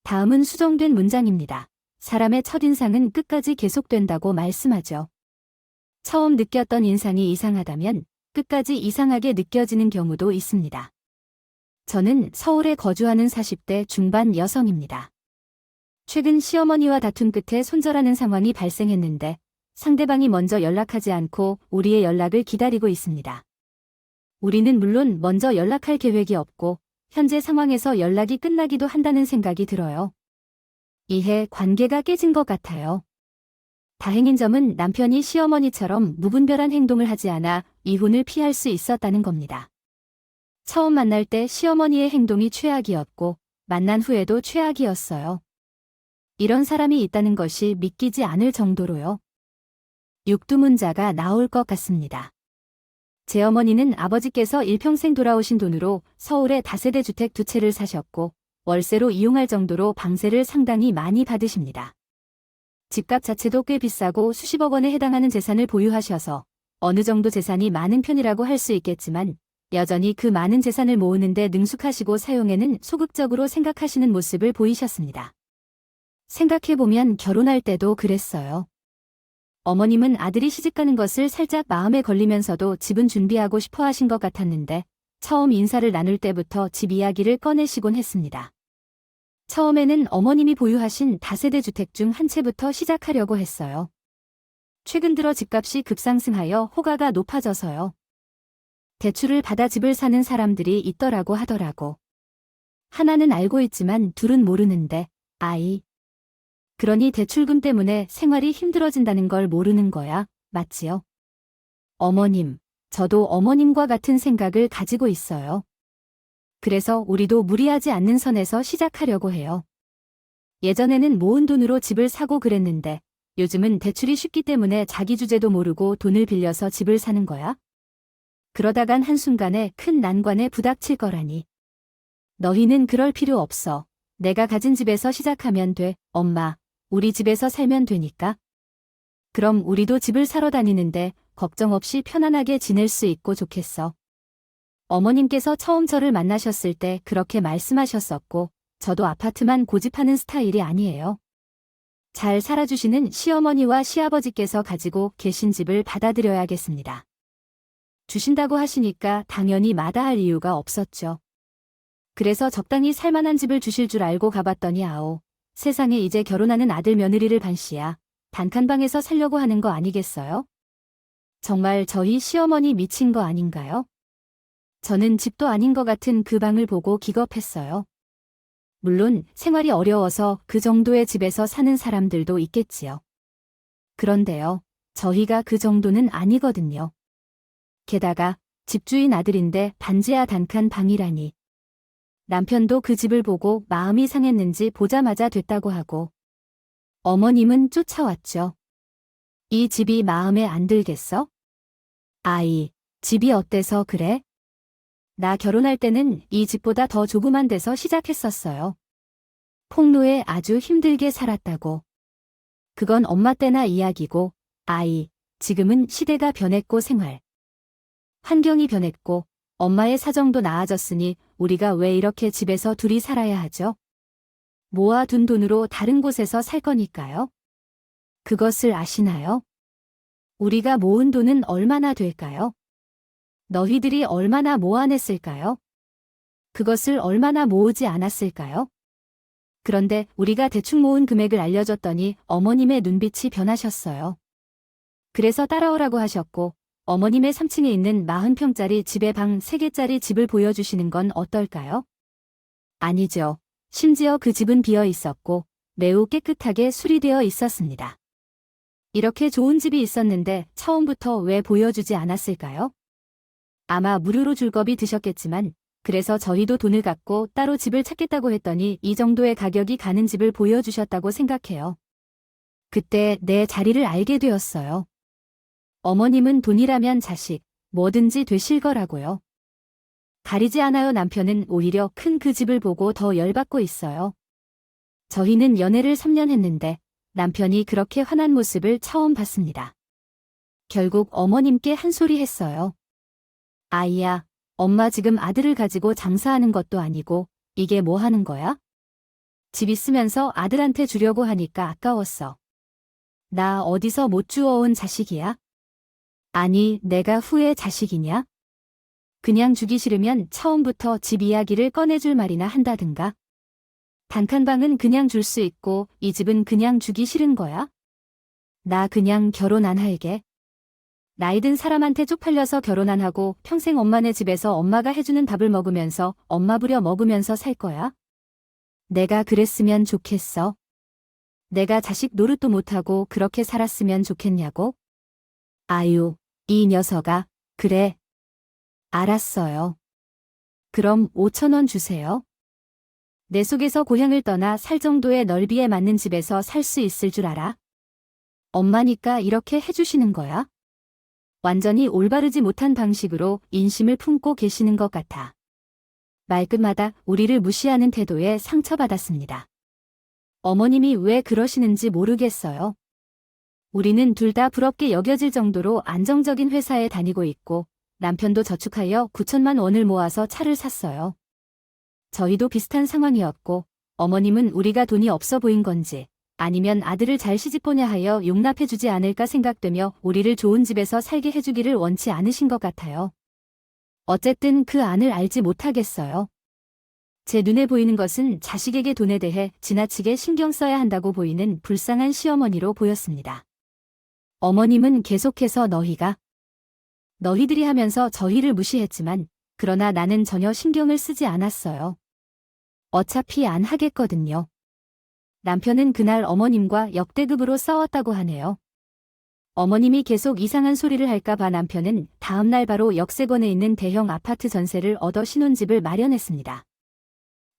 다음은 수정된 문장입니다. 사람의 첫인상은 끝까지 계속된다고 말씀하죠. 처음 느꼈던 인상이 이상하다면 끝까지 이상하게 느껴지는 경우도 있습니다. 저는 서울에 거주하는 40대 중반 여성입니다. 최근 시어머니와 다툰 끝에 손절하는 상황이 발생했는데 상대방이 먼저 연락하지 않고 우리의 연락을 기다리고 있습니다. 우리는 물론 먼저 연락할 계획이 없고 현재 상황에서 연락이 끝나기도 한다는 생각이 들어요. 이해 관계가 깨진 것 같아요. 다행인 점은 남편이 시어머니처럼 무분별한 행동을 하지 않아 이혼을 피할 수 있었다는 겁니다. 처음 만날 때 시어머니의 행동이 최악이었고 만난 후에도 최악이었어요. 이런 사람이 있다는 것이 믿기지 않을 정도로요. 육두문자가 나올 것 같습니다. 제 어머니는 아버지께서 일평생 돌아오신 돈으로 서울에 다세대 주택 2채를 사셨고 월세로 이용할 정도로 방세를 상당히 많이 받으십니다. 집값 자체도 꽤 비싸고 수십억 원에 해당하는 재산을 보유하셔서 어느 정도 재산이 많은 편이라고 할 수 있겠지만 여전히 그 많은 재산을 모으는데 능숙하시고 사용에는 소극적으로 생각하시는 모습을 보이셨습니다. 생각해보면 결혼할 때도 그랬어요. 어머님은 아들이 시집가는 것을 살짝 마음에 걸리면서도 집은 준비하고 싶어 하신 것 같았는데 처음 인사를 나눌 때부터 집 이야기를 꺼내시곤 했습니다. 처음에는 어머님이 보유하신 다세대 주택 중 한 채부터 시작하려고 했어요. 최근 들어 집값이 급상승하여 호가가 높아져서요. 대출을 받아 집을 사는 사람들이 있더라고 하더라고. 하나는 알고 있지만 둘은 모르는데 아이. 그러니 대출금 때문에 생활이 힘들어진다는 걸 모르는 거야, 맞지요? 어머님, 저도 어머님과 같은 생각을 가지고 있어요. 그래서 우리도 무리하지 않는 선에서 시작하려고 해요. 예전에는 모은 돈으로 집을 사고 그랬는데 요즘은 대출이 쉽기 때문에 자기 주제도 모르고 돈을 빌려서 집을 사는 거야? 그러다간 한순간에 큰 난관에 부닥칠 거라니. 너희는 그럴 필요 없어. 내가 가진 집에서 시작하면 돼. 엄마, 우리 집에서 살면 되니까. 그럼 우리도 집을 사러 다니는데 걱정 없이 편안하게 지낼 수 있고 좋겠어. 어머님께서 처음 저를 만나셨을 때 그렇게 말씀하셨었고 저도 아파트만 고집하는 스타일이 아니에요. 잘 살아주시는 시어머니와 시아버지께서 가지고 계신 집을 받아들여야겠습니다. 주신다고 하시니까 당연히 마다할 이유가 없었죠. 그래서 적당히 살만한 집을 주실 줄 알고 가봤더니 아오, 세상에 이제 결혼하는 아들 며느리를 반씨야. 단칸방에서 살려고 하는 거 아니겠어요? 정말 저희 시어머니 미친 거 아닌가요? 저는 집도 아닌 것 같은 그 방을 보고 기겁했어요. 물론 생활이 어려워서 그 정도의 집에서 사는 사람들도 있겠지요. 그런데요, 저희가 그 정도는 아니거든요. 게다가 집주인 아들인데 반지하 단칸 방이라니. 남편도 그 집을 보고 마음이 상했는지 보자마자 됐다고 하고 어머님은 쫓아왔죠. 이 집이 마음에 안 들겠어? 아이, 집이 어때서 그래? 나 결혼할 때는 이 집보다 더 조그만 데서 시작했었어요. 폭로에 아주 힘들게 살았다고. 그건 엄마 때나 이야기고, 아이, 지금은 시대가 변했고 생활 환경이 변했고 엄마의 사정도 나아졌으니 우리가 왜 이렇게 집에서 둘이 살아야 하죠? 모아둔 돈으로 다른 곳에서 살 거니까요. 그것을 아시나요? 우리가 모은 돈은 얼마나 될까요? 너희들이 얼마나 모아냈을까요? 그것을 얼마나 모으지 않았을까요? 그런데 우리가 대충 모은 금액을 알려줬더니 어머님의 눈빛이 변하셨어요. 그래서 따라오라고 하셨고 어머님의 3층에 있는 40평짜리 집에 방 3개짜리 집을 보여주시는 건 어떨까요? 아니죠. 심지어 그 집은 비어 있었고 매우 깨끗하게 수리되어 있었습니다. 이렇게 좋은 집이 있었는데 처음부터 왜 보여주지 않았을까요? 아마 무료로 줄 겁이 드셨겠지만 그래서 저희도 돈을 갖고 따로 집을 찾겠다고 했더니 이 정도의 가격이 가는 집을 보여주셨다고 생각해요. 그때 내 자리를 알게 되었어요. 어머님은 돈이라면 자식, 뭐든지 되실 거라고요. 가리지 않아요. 남편은 오히려 큰 그 집을 보고 더 열받고 있어요. 저희는 연애를 3년 했는데 남편이 그렇게 화난 모습을 처음 봤습니다. 결국 어머님께 한 소리 했어요. 아이야, 엄마 지금 아들을 가지고 장사하는 것도 아니고 이게 뭐 하는 거야? 집 있으면서 아들한테 주려고 하니까 아까웠어. 나 어디서 못 주워온 자식이야? 아니, 내가 후회 자식이냐? 그냥 주기 싫으면 처음부터 집 이야기를 꺼내줄 말이나 한다든가. 단칸방은 그냥 줄 수 있고 이 집은 그냥 주기 싫은 거야? 나 그냥 결혼 안 할게. 나이든 사람한테 쪽팔려서 결혼 안 하고 평생 엄마네 집에서 엄마가 해주는 밥을 먹으면서 엄마 부려 먹으면서 살 거야? 내가 그랬으면 좋겠어. 내가 자식 노릇도 못하고 그렇게 살았으면 좋겠냐고? 아유, 이 녀석아, 그래. 알았어요. 그럼 5,000원 주세요. 내 속에서 고향을 떠나 살 정도의 넓이에 맞는 집에서 살 수 있을 줄 알아? 엄마니까 이렇게 해주시는 거야? 완전히 올바르지 못한 방식으로 인심을 품고 계시는 것 같아. 말끝마다 우리를 무시하는 태도에 상처받았습니다. 어머님이 왜 그러시는지 모르겠어요. 우리는 둘 다 부럽게 여겨질 정도로 안정적인 회사에 다니고 있고 남편도 저축하여 9천만 원을 모아서 차를 샀어요. 저희도 비슷한 상황이었고 어머님은 우리가 돈이 없어 보인 건지 아니면 아들을 잘 시집보냐 하여 용납해주지 않을까 생각되며 우리를 좋은 집에서 살게 해주기를 원치 않으신 것 같아요. 어쨌든 그 안을 알지 못하겠어요. 제 눈에 보이는 것은 자식에게 돈에 대해 지나치게 신경 써야 한다고 보이는 불쌍한 시어머니로 보였습니다. 어머님은 계속해서 너희들이 하면서 저희를 무시했지만 그러나 나는 전혀 신경을 쓰지 않았어요. 어차피 안 하겠거든요. 남편은 그날 어머님과 역대급으로 싸웠다고 하네요. 어머님이 계속 이상한 소리를 할까 봐 남편은 다음날 바로 역세권에 있는 대형 아파트 전세를 얻어 신혼집을 마련했습니다.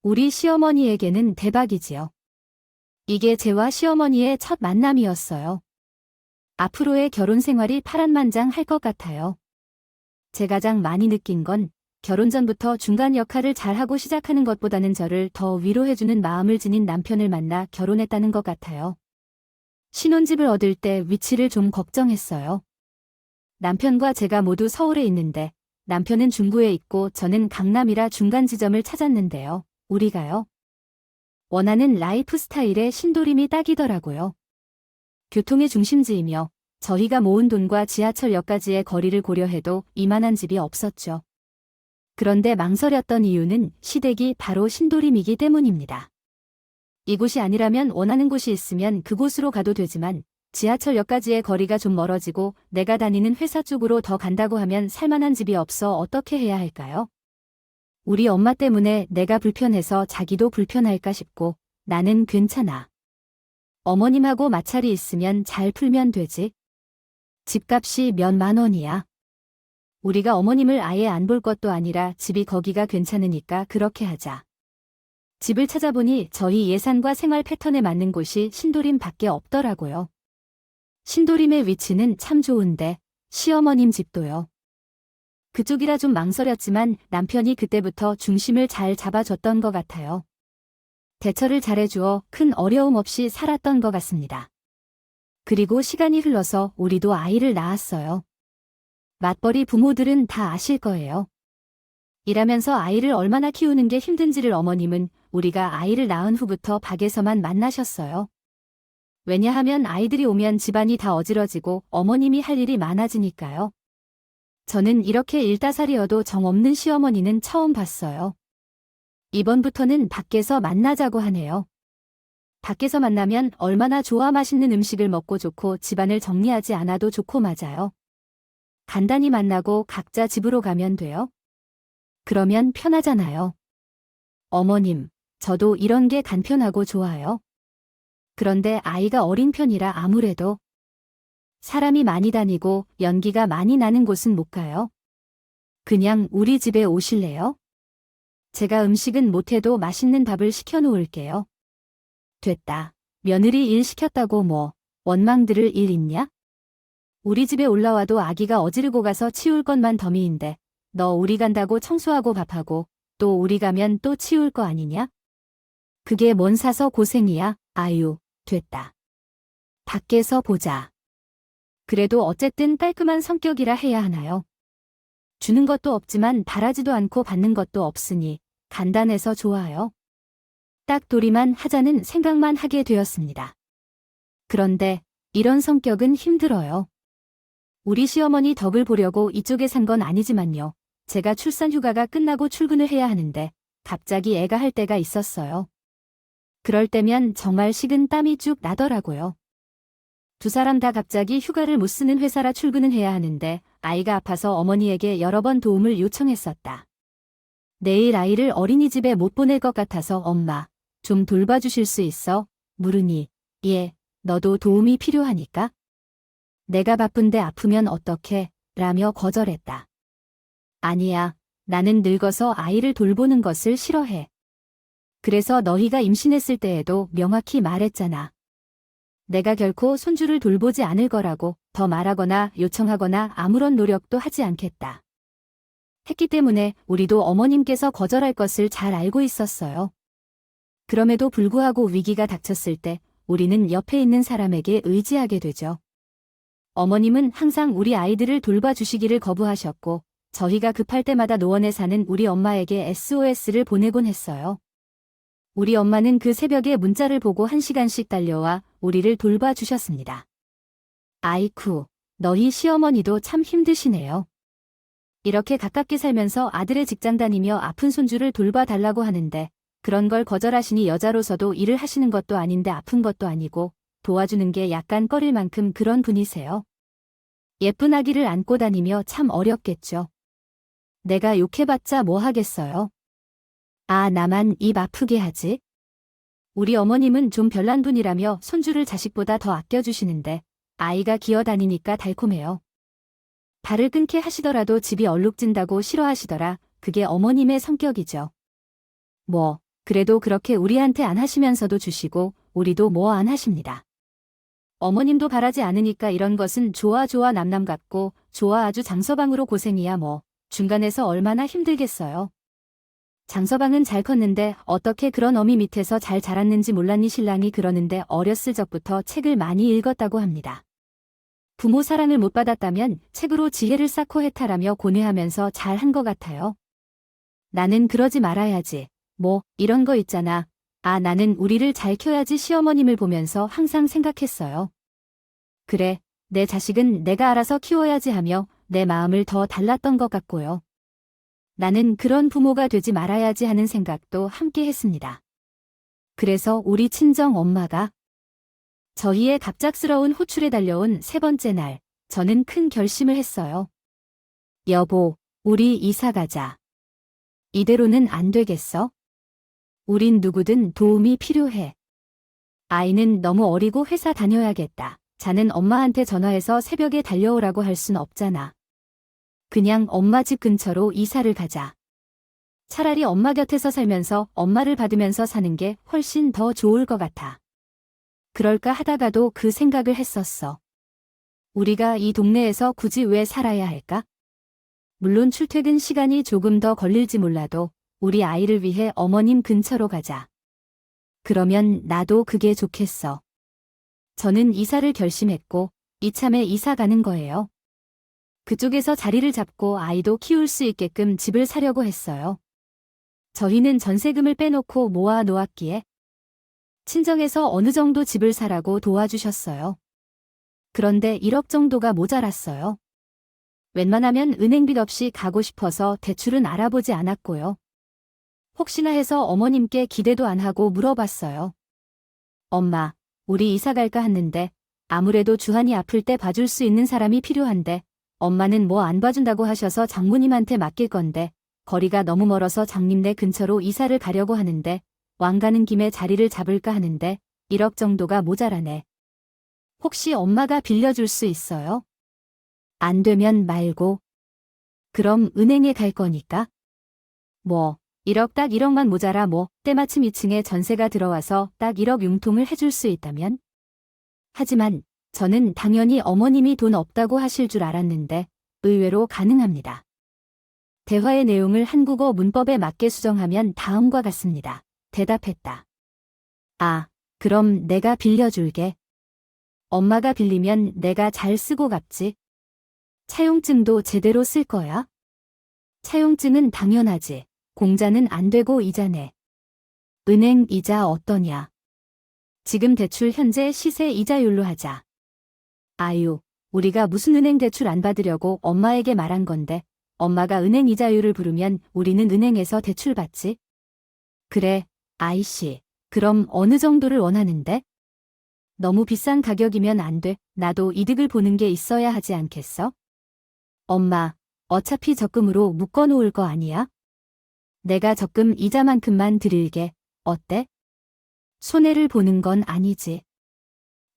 우리 시어머니에게는 대박이지요. 이게 제와 시어머니의 첫 만남이었어요. 앞으로의 결혼 생활이 파란만장할 것 같아요. 제 가장 많이 느낀 건 결혼 전부터 중간 역할을 잘하고 시작하는 것보다는 저를 더 위로해주는 마음을 지닌 남편을 만나 결혼했다는 것 같아요. 신혼집을 얻을 때 위치를 좀 걱정했어요. 남편과 제가 모두 서울에 있는데 남편은 중구에 있고 저는 강남이라 중간 지점을 찾았는데요. 우리가요. 원하는 라이프 스타일의 신도림이 딱이더라고요. 교통의 중심지이며 저희가 모은 돈과 지하철역까지의 거리를 고려해도 이만한 집이 없었죠. 그런데 망설였던 이유는 시댁이 바로 신도림이기 때문입니다. 이곳이 아니라면 원하는 곳이 있으면 그곳으로 가도 되지만 지하철역까지의 거리가 좀 멀어지고 내가 다니는 회사 쪽으로 더 간다고 하면 살만한 집이 없어 어떻게 해야 할까요? 우리 엄마 때문에 내가 불편해서 자기도 불편할까 싶고 나는 괜찮아. 어머님하고 마찰이 있으면 잘 풀면 되지. 집값이 몇만 원이야. 우리가 어머님을 아예 안 볼 것도 아니라 집이 거기가 괜찮으니까 그렇게 하자. 집을 찾아보니 저희 예산과 생활 패턴에 맞는 곳이 신도림밖에 없더라고요. 신도림의 위치는 참 좋은데 시어머님 집도요. 그쪽이라 좀 망설였지만 남편이 그때부터 중심을 잘 잡아줬던 것 같아요. 대처를 잘해주어 큰 어려움 없이 살았던 것 같습니다. 그리고 시간이 흘러서 우리도 아이를 낳았어요. 맞벌이 부모들은 다 아실 거예요. 일하면서 아이를 얼마나 키우는 게 힘든지를 어머님은 우리가 아이를 낳은 후부터 밖에서만 만나셨어요. 왜냐하면 아이들이 오면 집안이 다 어지러지고 어머님이 할 일이 많아지니까요. 저는 이렇게 일다살이어도 정없는 시어머니는 처음 봤어요. 이번부터는 밖에서 만나자고 하네요. 밖에서 만나면 얼마나 좋아 맛있는 음식을 먹고 좋고 집안을 정리하지 않아도 좋고 맞아요. 간단히 만나고 각자 집으로 가면 돼요. 그러면 편하잖아요. 어머님, 저도 이런 게 간편하고 좋아요. 그런데 아이가 어린 편이라 아무래도 사람이 많이 다니고 연기가 많이 나는 곳은 못 가요. 그냥 우리 집에 오실래요? 제가 음식은 못해도 맛있는 밥을 시켜놓을게요. 됐다. 며느리 일 시켰다고 뭐 원망 들을 일 있냐? 우리 집에 올라와도 아기가 어지르고 가서 치울 것만 더미인데 너 우리 간다고 청소하고 밥하고 또 우리 가면 또 치울 거 아니냐? 그게 뭔 사서 고생이야? 아유, 됐다. 밖에서 보자. 그래도 어쨌든 깔끔한 성격이라 해야 하나요? 주는 것도 없지만 바라지도 않고 받는 것도 없으니 간단해서 좋아요. 딱 도리만 하자는 생각만 하게 되었습니다. 그런데 이런 성격은 힘들어요. 우리 시어머니 덕을 보려고 이쪽에 산 건 아니지만요. 제가 출산 휴가가 끝나고 출근을 해야 하는데 갑자기 애가 할 때가 있었어요. 그럴 때면 정말 식은 땀이 쭉 나더라고요. 두 사람 다 갑자기 휴가를 못 쓰는 회사라 출근은 해야 하는데 아이가 아파서 어머니에게 여러 번 도움을 요청했었다. 내일 아이를 어린이집에 못 보낼 것 같아서 엄마, 좀 돌봐주실 수 있어? 물으니, 예, 너도 도움이 필요하니까? 내가 바쁜데 아프면 어떡해? 라며 거절했다. 아니야, 나는 늙어서 아이를 돌보는 것을 싫어해. 그래서 너희가 임신했을 때에도 명확히 말했잖아. 내가 결코 손주를 돌보지 않을 거라고 더 말하거나 요청하거나 아무런 노력도 하지 않겠다. 했기 때문에 우리도 어머님께서 거절할 것을 잘 알고 있었어요. 그럼에도 불구하고 위기가 닥쳤을 때 우리는 옆에 있는 사람에게 의지하게 되죠. 어머님은 항상 우리 아이들을 돌봐주시기를 거부하셨고 저희가 급할 때마다 노원에 사는 우리 엄마에게 SOS를 보내곤 했어요. 우리 엄마는 그 새벽에 문자를 보고 1시간씩 달려와 우리를 돌봐주셨습니다. 아이쿠, 너희 시어머니도 참 힘드시네요. 이렇게 가깝게 살면서 아들의 직장 다니며 아픈 손주를 돌봐달라고 하는데 그런 걸 거절하시니 여자로서도 일을 하시는 것도 아닌데 아픈 것도 아니고 도와주는 게 약간 꺼릴 만큼 그런 분이세요. 예쁜 아기를 안고 다니며 참 어렵겠죠. 내가 욕해봤자 뭐 하겠어요. 아, 나만 입 아프게 하지? 우리 어머님은 좀 별난 분이라며 손주를 자식보다 더 아껴주시는데 아이가 기어다니니까 달콤해요. 발을 끊게 하시더라도 집이 얼룩진다고 싫어하시더라. 그게 어머님의 성격이죠. 뭐, 그래도 그렇게 우리한테 안 하시면서도 주시고 우리도 뭐 안 하십니다. 어머님도 바라지 않으니까 이런 것은 좋아 남남 같고 좋아 아주 장서방으로 고생이야 뭐 중간에서 얼마나 힘들겠어요. 장서방은 잘 컸는데 어떻게 그런 어미 밑에서 잘 자랐는지 몰랐니 신랑이 그러는데 어렸을 적부터 책을 많이 읽었다고 합니다. 부모 사랑을 못 받았다면 책으로 지혜를 쌓고 해탈하며 고뇌하면서 잘 한 것 같아요. 나는 그러지 말아야지. 뭐 이런 거 있잖아. 아, 나는 우리를 잘 키워야지 시어머님을 보면서 항상 생각했어요. 그래, 내 자식은 내가 알아서 키워야지 하며 내 마음을 더 달랐던 것 같고요. 나는 그런 부모가 되지 말아야지 하는 생각도 함께 했습니다. 그래서 우리 친정 엄마가 저희의 갑작스러운 호출에 달려온 세 번째 날, 저는 큰 결심을 했어요. 여보, 우리 이사 가자. 이대로는 안 되겠어? 우린 누구든 도움이 필요해. 아이는 너무 어리고 회사 다녀야겠다. 자는 엄마한테 전화해서 새벽에 달려오라고 할 순 없잖아. 그냥 엄마 집 근처로 이사를 가자. 차라리 엄마 곁에서 살면서 엄마를 받으면서 사는 게 훨씬 더 좋을 것 같아. 그럴까 하다가도 그 생각을 했었어. 우리가 이 동네에서 굳이 왜 살아야 할까? 물론 출퇴근 시간이 조금 더 걸릴지 몰라도 우리 아이를 위해 어머님 근처로 가자. 그러면 나도 그게 좋겠어. 저는 이사를 결심했고 이참에 이사 가는 거예요. 그쪽에서 자리를 잡고 아이도 키울 수 있게끔 집을 사려고 했어요. 저희는 전세금을 빼놓고 모아 놓았기에 친정에서 어느 정도 집을 사라고 도와주셨어요. 그런데 1억 정도가 모자랐어요. 웬만하면 은행빚 없이 가고 싶어서 대출은 알아보지 않았고요. 혹시나 해서 어머님께 기대도 안 하고 물어봤어요. 엄마, 우리 이사 갈까 했는데 아무래도 주한이 아플 때 봐줄 수 있는 사람이 필요한데 엄마는 뭐 안 봐준다고 하셔서 장모님한테 맡길 건데 거리가 너무 멀어서 장님네 근처로 이사를 가려고 하는데 왕 가는 김에 자리를 잡을까 하는데 1억 정도가 모자라네. 혹시 엄마가 빌려줄 수 있어요? 안 되면 말고. 그럼 은행에 갈 거니까. 뭐 1억 딱 1억만 모자라 뭐 때마침 2층에 전세가 들어와서 딱 1억 융통을 해줄 수 있다면? 하지만 저는 당연히 어머님이 돈 없다고 하실 줄 알았는데 의외로 가능합니다. 대화의 내용을 한국어 문법에 맞게 수정하면 다음과 같습니다. 대답했다. 아, 그럼 내가 빌려줄게. 엄마가 빌리면 내가 잘 쓰고 갚지. 차용증도 제대로 쓸 거야? 차용증은 당연하지. 공자는 안 되고 이자네. 은행 이자 어떠냐? 지금 대출 현재 시세 이자율로 하자. 아유, 우리가 무슨 은행 대출 안 받으려고 엄마에게 말한 건데 엄마가 은행 이자율을 부르면 우리는 은행에서 대출 받지? 그래, 아이씨. 그럼 어느 정도를 원하는데? 너무 비싼 가격이면 안 돼. 나도 이득을 보는 게 있어야 하지 않겠어? 엄마, 어차피 적금으로 묶어놓을 거 아니야? 내가 적금 이자만큼만 드릴게. 어때? 손해를 보는 건 아니지.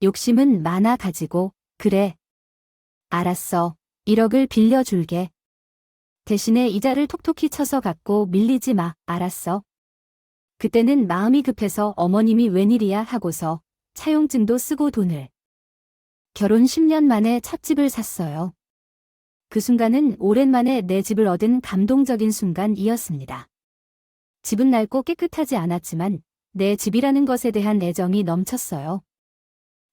욕심은 많아 가지고. 그래. 알았어. 1억을 빌려줄게. 대신에 이자를 톡톡히 쳐서 갚고 밀리지 마. 알았어. 그때는 마음이 급해서 어머님이 웬일이야 하고서 차용증도 쓰고 돈을. 결혼 10년 만에 첫 집을 샀어요. 그 순간은 오랜만에 내 집을 얻은 감동적인 순간이었습니다. 집은 낡고 깨끗하지 않았지만 내 집이라는 것에 대한 애정이 넘쳤어요.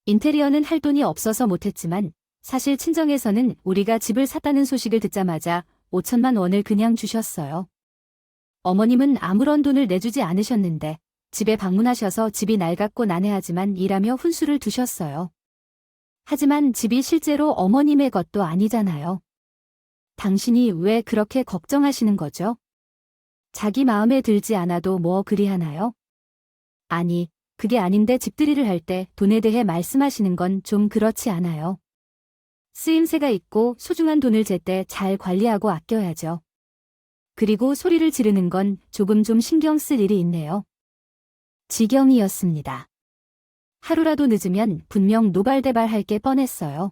인테리어는 할 돈이 없어서 못했지만 사실 친정에서는 우리가 집을 샀다는 소식을 듣자마자 5천만 원을 그냥 주셨어요. 어머님은 아무런 돈을 내주지 않으셨는데 집에 방문하셔서 집이 낡았고 난해하지만 일하며 훈수를 두셨어요. 하지만 집이 실제로 어머님의 것도 아니잖아요. 당신이 왜 그렇게 걱정하시는 거죠? 자기 마음에 들지 않아도 뭐 그리 하나요? 아니, 그게 아닌데 집들이를 할 때 돈에 대해 말씀하시는 건 좀 그렇지 않아요. 쓰임새가 있고 소중한 돈을 제때 잘 관리하고 아껴야죠. 그리고 소리를 지르는 건 조금 좀 신경 쓸 일이 있네요. 지경이었습니다. 하루라도 늦으면 분명 노발대발할 게 뻔했어요.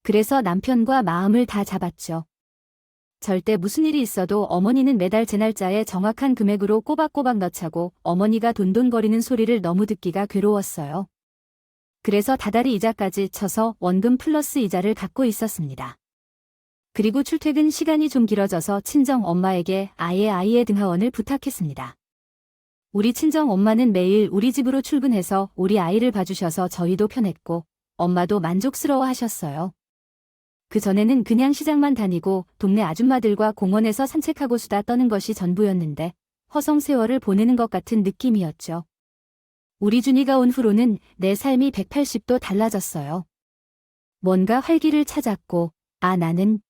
그래서 남편과 마음을 다 잡았죠. 절대 무슨 일이 있어도 어머니는 매달 제 날짜에 정확한 금액으로 꼬박꼬박 넣자고 어머니가 돈돈거리는 소리를 너무 듣기가 괴로웠어요. 그래서 다달이 이자까지 쳐서 원금 플러스 이자를 갚고 있었습니다. 그리고 출퇴근 시간이 좀 길어져서 친정 엄마에게 아이의 등하원을 부탁했습니다. 우리 친정 엄마는 매일 우리 집으로 출근해서 우리 아이를 봐주셔서 저희도 편했고 엄마도 만족스러워 하셨어요. 그 전에는 그냥 시장만 다니고 동네 아줌마들과 공원에서 산책하고 수다 떠는 것이 전부였는데 허송 세월을 보내는 것 같은 느낌이었죠. 우리 준이가 온 후로는 내 삶이 180도 달라졌어요. 뭔가 활기를 찾았고, 나는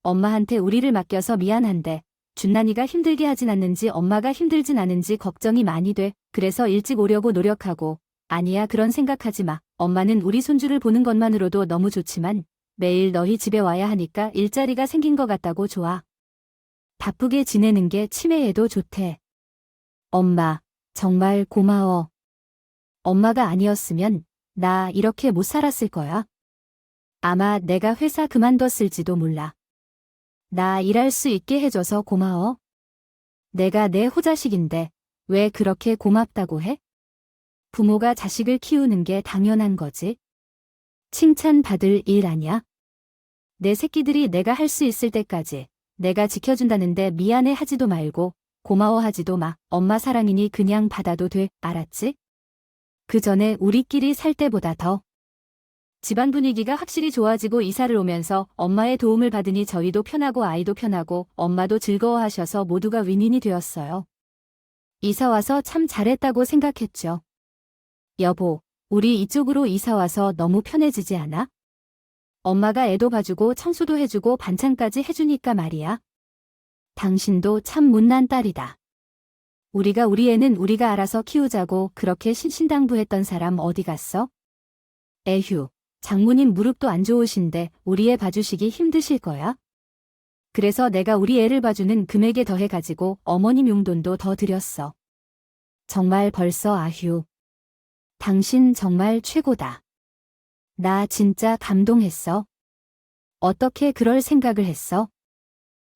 엄마한테 우리를 맡겨서 미안한데 준난이가 힘들게 하진 않는지 엄마가 힘들진 않은지 걱정이 많이 돼. 그래서 일찍 오려고 노력하고, 아니야 그런 생각하지 마. 엄마는 우리 손주를 보는 것만으로도 너무 좋지만 매일 너희 집에 와야 하니까 일자리가 생긴 것 같다고 좋아. 바쁘게 지내는 게 치매에도 좋대. 엄마, 정말 고마워. 엄마가 아니었으면 나 이렇게 못 살았을 거야. 아마 내가 회사 그만뒀을지도 몰라. 나 일할 수 있게 해줘서 고마워. 내가 내 호자식인데 왜 그렇게 고맙다고 해? 부모가 자식을 키우는 게 당연한 거지. 칭찬받을 일 아냐? 내 새끼들이 내가 할 수 있을 때까지 내가 지켜준다는데 미안해 하지도 말고 고마워하지도 마. 엄마 사랑이니 그냥 받아도 돼. 알았지? 그 전에 우리끼리 살 때보다 더. 집안 분위기가 확실히 좋아지고 이사를 오면서 엄마의 도움을 받으니 저희도 편하고 아이도 편하고 엄마도 즐거워하셔서 모두가 윈윈이 되었어요. 이사 와서 참 잘했다고 생각했죠. 여보, 우리 이쪽으로 이사 와서 너무 편해지지 않아? 엄마가 애도 봐주고 청소도 해주고 반찬까지 해주니까 말이야. 당신도 참 못난 딸이다. 우리가 우리 애는 우리가 알아서 키우자고 그렇게 신신당부했던 사람 어디 갔어? 에휴, 장모님 무릎도 안 좋으신데 우리 애 봐주시기 힘드실 거야? 그래서 내가 우리 애를 봐주는 금액에 더해가지고 어머님 용돈도 더 드렸어. 정말 벌써 아휴. 당신 정말 최고다. 나 진짜 감동했어. 어떻게 그럴 생각을 했어?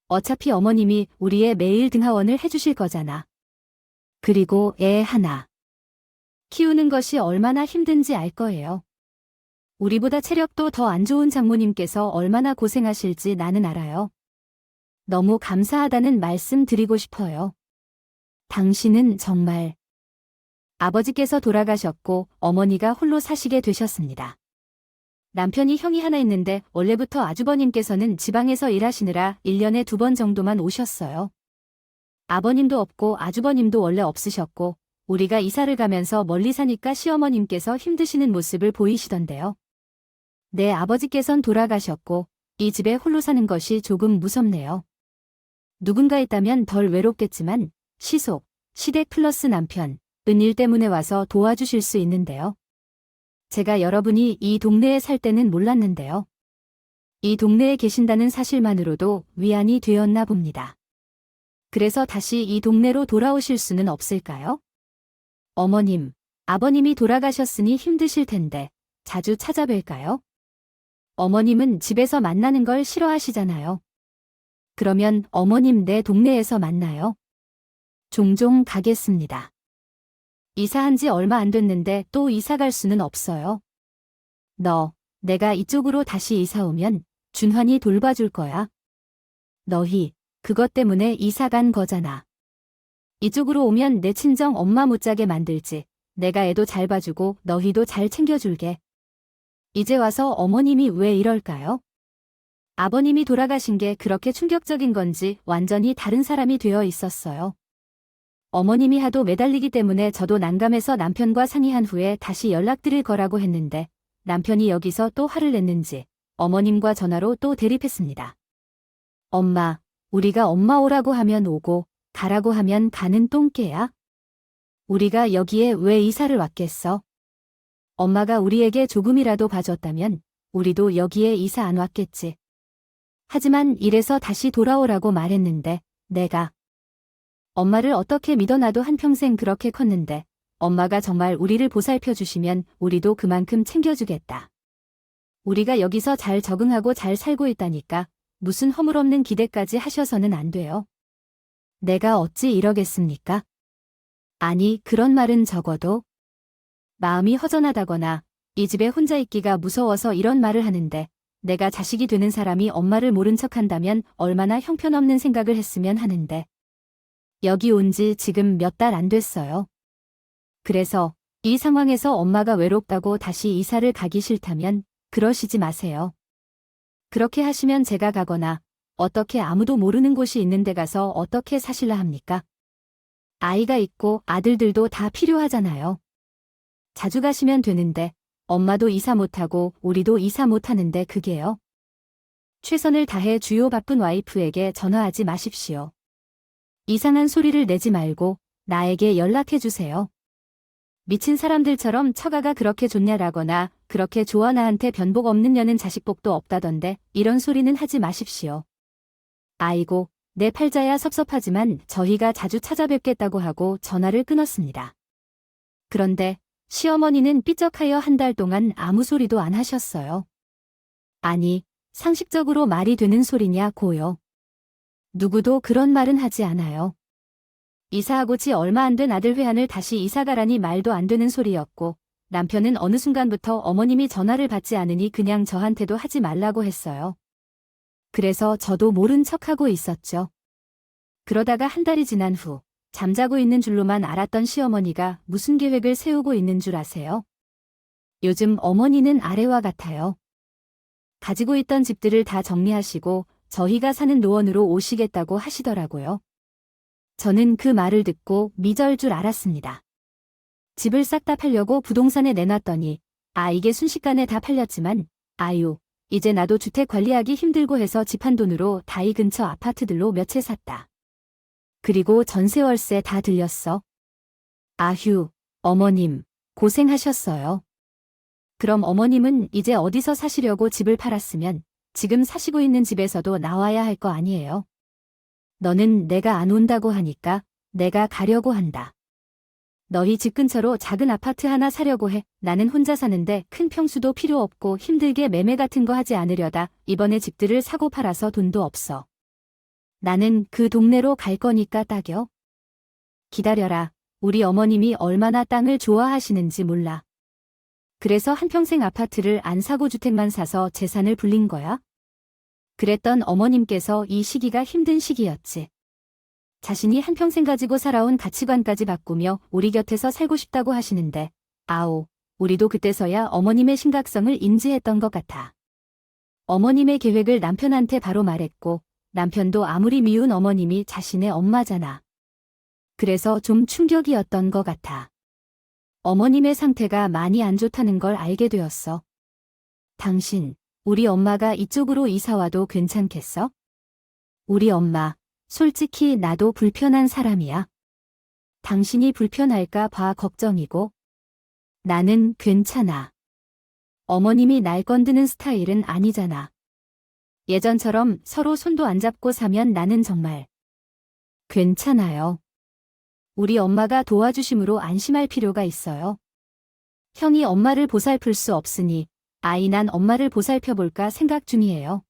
어차피 어머님이 우리의 매일 등하원을 해주실 거잖아. 그리고 애 하나 키우는 것이 얼마나 힘든지 알 거예요. 우리보다 체력도 더 안 좋은 장모님께서 얼마나 고생하실지 나는 알아요. 너무 감사하다는 말씀 드리고 싶어요. 당신은 정말. 아버지께서 돌아가셨고 어머니가 홀로 사시게 되셨습니다. 남편이 형이 하나 있는데 원래부터 아주버님께서는 지방에서 일하시느라 1년에 2번 정도만 오셨어요. 아버님도 없고 아주버님도 원래 없으셨고 우리가 이사를 가면서 멀리 사니까 시어머님께서 힘드시는 모습을 보이시던데요. 내 아버지께선 돌아가셨고 이 집에 홀로 사는 것이 조금 무섭네요. 누군가 있다면 덜 외롭겠지만 시속, 시댁 플러스 남편, 은일 때문에 와서 도와주실 수 있는데요. 제가 여러분이 이 동네에 살 때는 몰랐는데요. 이 동네에 계신다는 사실만으로도 위안이 되었나 봅니다. 그래서 다시 이 동네로 돌아오실 수는 없을까요? 어머님, 아버님이 돌아가셨으니 힘드실 텐데 자주 찾아뵐까요? 어머님은 집에서 만나는 걸 싫어하시잖아요. 그러면 어머님 내 동네에서 만나요. 종종 가겠습니다. 이사한 지 얼마 안 됐는데 또 이사 갈 수는 없어요. 내가 이쪽으로 다시 이사 오면 준환이 돌봐줄 거야. 너희, 그것 때문에 이사 간 거잖아. 이쪽으로 오면 내 친정 엄마 못 자게 만들지. 내가 애도 잘 봐주고 너희도 잘 챙겨줄게. 이제 와서 어머님이 왜 이럴까요? 아버님이 돌아가신 게 그렇게 충격적인 건지 완전히 다른 사람이 되어 있었어요. 어머님이 하도 매달리기 때문에 저도 난감해서 남편과 상의한 후에 다시 연락드릴 거라고 했는데 남편이 여기서 또 화를 냈는지 어머님과 전화로 또 대립했습니다. 엄마, 우리가 엄마 오라고 하면 오고 가라고 하면 가는 똥개야? 우리가 여기에 왜 이사를 왔겠어? 엄마가 우리에게 조금이라도 봐줬다면 우리도 여기에 이사 안 왔겠지. 하지만 이래서 다시 돌아오라고 말했는데 내가 엄마를 어떻게 믿어놔도 한평생 그렇게 컸는데 엄마가 정말 우리를 보살펴 주시면 우리도 그만큼 챙겨주겠다. 우리가 여기서 잘 적응하고 잘 살고 있다니까 무슨 허물없는 기대까지 하셔서는 안 돼요. 내가 어찌 이러겠습니까? 아니, 그런 말은 적어도 마음이 허전하다거나 이 집에 혼자 있기가 무서워서 이런 말을 하는데 내가 자식이 되는 사람이 엄마를 모른 척한다면 얼마나 형편없는 생각을 했으면 하는데 여기 온 지 지금 몇 달 안 됐어요. 그래서 이 상황에서 엄마가 외롭다고 다시 이사를 가기 싫다면 그러시지 마세요. 그렇게 하시면 제가 가거나 어떻게 아무도 모르는 곳이 있는 데 가서 어떻게 사실라 합니까? 아이가 있고 아들들도 다 필요하잖아요. 자주 가시면 되는데 엄마도 이사 못하고 우리도 이사 못하는데 그게요. 최선을 다해 주요 바쁜 와이프에게 전화하지 마십시오. 이상한 소리를 내지 말고 나에게 연락해 주세요. 미친 사람들처럼 처가가 그렇게 좋냐라거나 그렇게 좋아 나한테 변복 없는 년은 자식복도 없다던데 이런 소리는 하지 마십시오. 아이고, 내 팔자야 섭섭하지만 저희가 자주 찾아뵙겠다고 하고 전화를 끊었습니다. 그런데 시어머니는 삐쩍하여 한 달 동안 아무 소리도 안 하셨어요. 아니, 상식적으로 말이 되는 소리냐 고요. 누구도 그런 말은 하지 않아요. 이사하고 지 얼마 안 된 아들 회한을 다시 이사가라니 말도 안 되는 소리였고 남편은 어느 순간부터 어머님이 전화를 받지 않으니 그냥 저한테도 하지 말라고 했어요. 그래서 저도 모른 척하고 있었죠. 그러다가 한 달이 지난 후 잠자고 있는 줄로만 알았던 시어머니가 무슨 계획을 세우고 있는 줄 아세요? 요즘 어머니는 아래와 같아요. 가지고 있던 집들을 다 정리하시고 저희가 사는 노원으로 오시겠다고 하시더라고요. 저는 그 말을 듣고 미저일 줄 알았습니다. 집을 싹 다 팔려고 부동산에 내놨더니 이게 순식간에 다 팔렸지만 아유, 이제 나도 주택 관리하기 힘들고 해서 집 한 돈으로 다이 근처 아파트들로 몇 채 샀다. 그리고 전세 월세 다 들렸어. 아휴, 어머님, 고생하셨어요. 그럼 어머님은 이제 어디서 사시려고 집을 팔았으면 지금 사시고 있는 집에서도 나와야 할 거 아니에요. 너는 내가 안 온다고 하니까 내가 가려고 한다. 너희 집 근처로 작은 아파트 하나 사려고 해. 나는 혼자 사는데 큰 평수도 필요 없고 힘들게 매매 같은 거 하지 않으려다 이번에 집들을 사고 팔아서 돈도 없어. 나는 그 동네로 갈 거니까 딱여. 기다려라. 우리 어머님이 얼마나 땅을 좋아하시는지 몰라. 그래서 한평생 아파트를 안 사고 주택만 사서 재산을 불린 거야? 그랬던 어머님께서 이 시기가 힘든 시기였지. 자신이 한평생 가지고 살아온 가치관까지 바꾸며 우리 곁에서 살고 싶다고 하시는데 아오, 우리도 그때서야 어머님의 심각성을 인지했던 것 같아. 어머님의 계획을 남편한테 바로 말했고 남편도 아무리 미운 어머님이 자신의 엄마잖아. 그래서 좀 충격이었던 것 같아. 어머님의 상태가 많이 안 좋다는 걸 알게 되었어. 당신, 우리 엄마가 이쪽으로 이사 와도 괜찮겠어? 우리 엄마, 솔직히 나도 불편한 사람이야. 당신이 불편할까 봐 걱정이고. 나는 괜찮아. 어머님이 날 건드는 스타일은 아니잖아. 예전처럼 서로 손도 안 잡고 사면 나는 정말 괜찮아요. 우리 엄마가 도와주심으로 안심할 필요가 있어요. 형이 엄마를 보살필 수 없으니 아이 난 엄마를 보살펴볼까 생각 중이에요.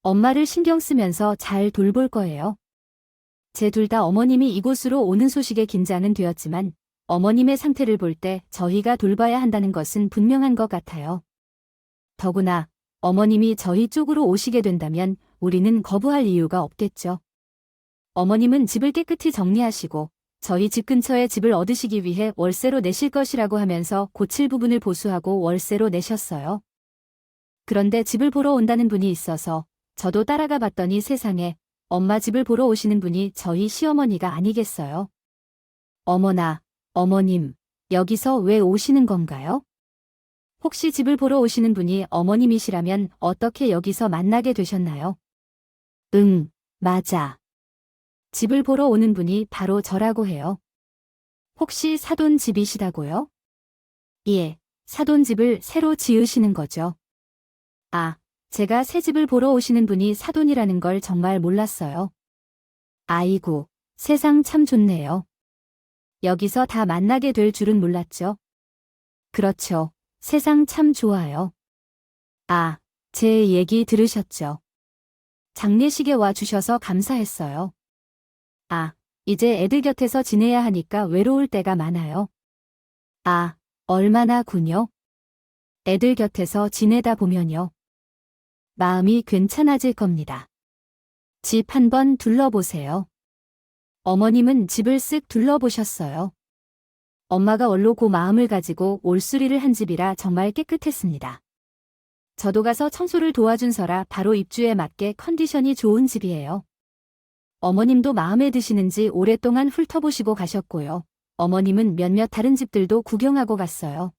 엄마를 신경 쓰면서 잘 돌볼 거예요. 제 둘 다 어머님이 이곳으로 오는 소식에 긴장은 되었지만 어머님의 상태를 볼 때 저희가 돌봐야 한다는 것은 분명한 것 같아요. 더구나 어머님이 저희 쪽으로 오시게 된다면 우리는 거부할 이유가 없겠죠. 어머님은 집을 깨끗이 정리하시고 저희 집 근처에 집을 얻으시기 위해 월세로 내실 것이라고 하면서 고칠 부분을 보수하고 월세로 내셨어요. 그런데 집을 보러 온다는 분이 있어서 저도 따라가 봤더니 세상에 엄마 집을 보러 오시는 분이 저희 시어머니가 아니겠어요. 어머나, 어머님, 여기서 왜 오시는 건가요? 혹시 집을 보러 오시는 분이 어머님이시라면 어떻게 여기서 만나게 되셨나요? 응, 맞아. 집을 보러 오는 분이 바로 저라고 해요. 혹시 사돈 집이시다고요? 예, 사돈 집을 새로 지으시는 거죠. 아, 제가 새 집을 보러 오시는 분이 사돈이라는 걸 정말 몰랐어요. 아이고, 세상 참 좋네요. 여기서 다 만나게 될 줄은 몰랐죠. 그렇죠. 세상 참 좋아요. 아, 제 얘기 들으셨죠? 장례식에 와 주셔서 감사했어요. 아, 이제 애들 곁에서 지내야 하니까 외로울 때가 많아요. 아, 얼마나군요. 애들 곁에서 지내다 보면요. 마음이 괜찮아질 겁니다. 집 한번 둘러보세요. 어머님은 집을 쓱 둘러보셨어요. 엄마가 원로 그 마음을 가지고 올수리를 한 집이라 정말 깨끗했습니다. 저도 가서 청소를 도와준서라 바로 입주에 맞게 컨디션이 좋은 집이에요. 어머님도 마음에 드시는지 오랫동안 훑어보시고 가셨고요. 어머님은 몇몇 다른 집들도 구경하고 갔어요.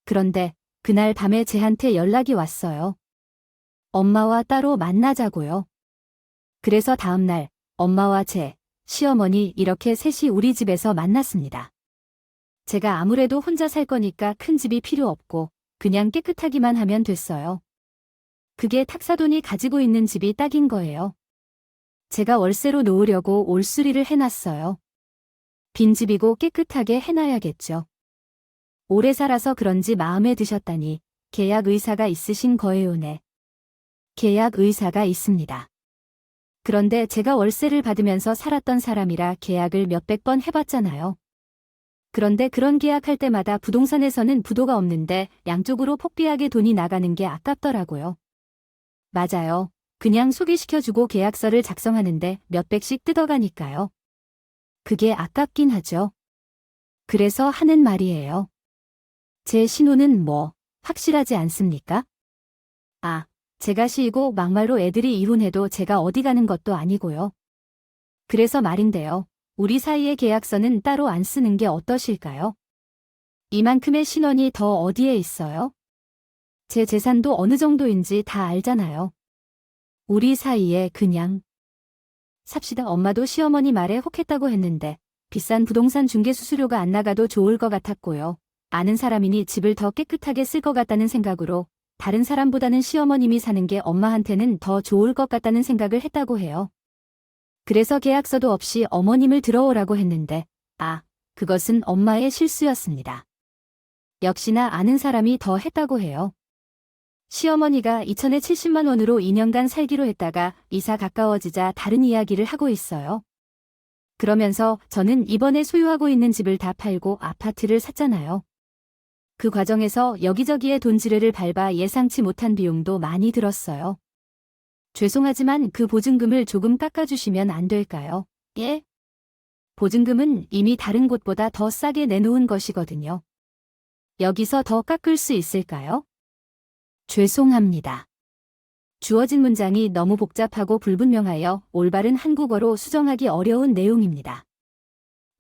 그런데 그날 밤에 제한테 연락이 왔어요. 엄마와 따로 만나자고요. 그래서 다음날 엄마와 제 시어머니 이렇게 셋이 우리 집에서 만났습니다. 제가 아무래도 혼자 살 거니까 큰 집이 필요 없고 그냥 깨끗하기만 하면 됐어요. 그게 탁사돈이 가지고 있는 집이 딱인 거예요. 제가 월세로 놓으려고 올수리를 해놨어요. 빈집이고 깨끗하게 해놔야겠죠. 오래 살아서 그런지 마음에 드셨다니 계약 의사가 있으신 거예요, 네. 계약 의사가 있습니다. 그런데 제가 월세를 받으면서 살았던 사람이라 계약을 몇백 번 해봤잖아요. 그런데 그런 계약할 때마다 부동산에서는 부도가 없는데 양쪽으로 폭비하게 돈이 나가는 게 아깝더라고요. 맞아요. 그냥 소개시켜주고 계약서를 작성하는데 몇백씩 뜯어가니까요. 그게 아깝긴 하죠. 그래서 하는 말이에요. 제 신호는 뭐, 확실하지 않습니까? 아, 제가 시이고 막말로 애들이 이혼해도 제가 어디 가는 것도 아니고요. 그래서 말인데요. 우리 사이의 계약서는 따로 안 쓰는 게 어떠실까요? 이만큼의 신원이 더 어디에 있어요? 제 재산도 어느 정도인지 다 알잖아요. 우리 사이에 그냥 삽시다. 엄마도 시어머니 말에 혹했다고 했는데 비싼 부동산 중개 수수료가 안 나가도 좋을 것 같았고요. 아는 사람이니 집을 더 깨끗하게 쓸 것 같다는 생각으로 다른 사람보다는 시어머님이 사는 게 엄마한테는 더 좋을 것 같다는 생각을 했다고 해요. 그래서 계약서도 없이 어머님을 들어오라고 했는데 그것은 엄마의 실수였습니다. 역시나 아는 사람이 더 했다고 해요. 시어머니가 이천에 70만 원으로 2년간 살기로 했다가 이사 가까워지자 다른 이야기를 하고 있어요. 그러면서 저는 이번에 소유하고 있는 집을 다 팔고 아파트를 샀잖아요. 그 과정에서 여기저기에 돈지르를 밟아 예상치 못한 비용도 많이 들었어요. 죄송하지만 그 보증금을 조금 깎아주시면 안 될까요? 예? 보증금은 이미 다른 곳보다 더 싸게 내놓은 것이거든요. 여기서 더 깎을 수 있을까요? 죄송합니다. 주어진 문장이 너무 복잡하고 불분명하여 올바른 한국어로 수정하기 어려운 내용입니다.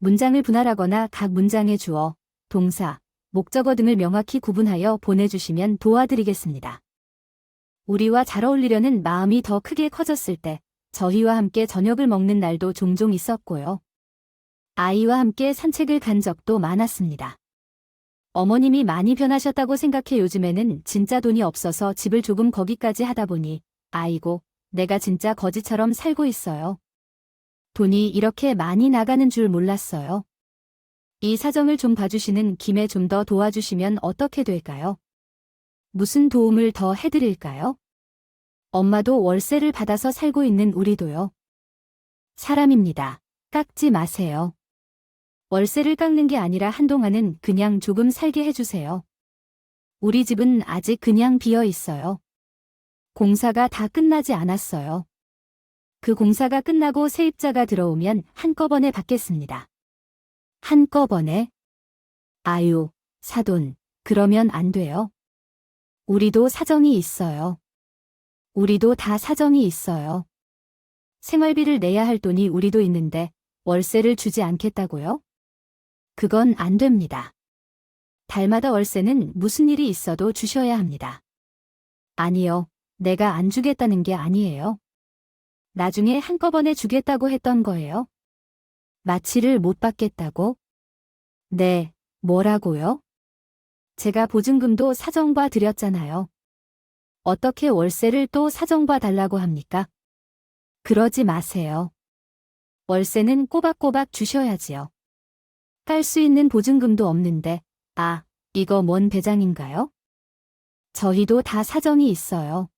문장을 분할하거나 각 문장의 주어, 동사, 목적어 등을 명확히 구분하여 보내주시면 도와드리겠습니다. 우리와 잘 어울리려는 마음이 더 크게 커졌을 때 저희와 함께 저녁을 먹는 날도 종종 있었고요. 아이와 함께 산책을 간 적도 많았습니다. 어머님이 많이 변하셨다고 생각해 요즘에는 진짜 돈이 없어서 집을 조금 거기까지 하다 보니 아이고, 내가 진짜 거지처럼 살고 있어요. 돈이 이렇게 많이 나가는 줄 몰랐어요. 이 사정을 좀 봐주시는 김에 좀 더 도와주시면 어떻게 될까요? 무슨 도움을 더 해드릴까요? 엄마도 월세를 받아서 살고 있는 우리도요. 사람입니다. 깎지 마세요. 월세를 깎는 게 아니라 한동안은 그냥 조금 살게 해주세요. 우리 집은 아직 그냥 비어 있어요. 공사가 다 끝나지 않았어요. 그 공사가 끝나고 세입자가 들어오면 한꺼번에 받겠습니다. 한꺼번에? 아유, 사돈, 그러면 안 돼요. 우리도 사정이 있어요. 우리도 다 사정이 있어요. 생활비를 내야 할 돈이 우리도 있는데 월세를 주지 않겠다고요? 그건 안 됩니다. 달마다 월세는 무슨 일이 있어도 주셔야 합니다. 아니요, 내가 안 주겠다는 게 아니에요. 나중에 한꺼번에 주겠다고 했던 거예요. 마취를 못 받겠다고? 네, 뭐라고요? 제가 보증금도 사정봐 드렸잖아요. 어떻게 월세를 또 사정봐 달라고 합니까? 그러지 마세요. 월세는 꼬박꼬박 주셔야지요. 깔 수 있는 보증금도 없는데, 아, 이거 뭔 배짱인가요? 저희도 다 사정이 있어요.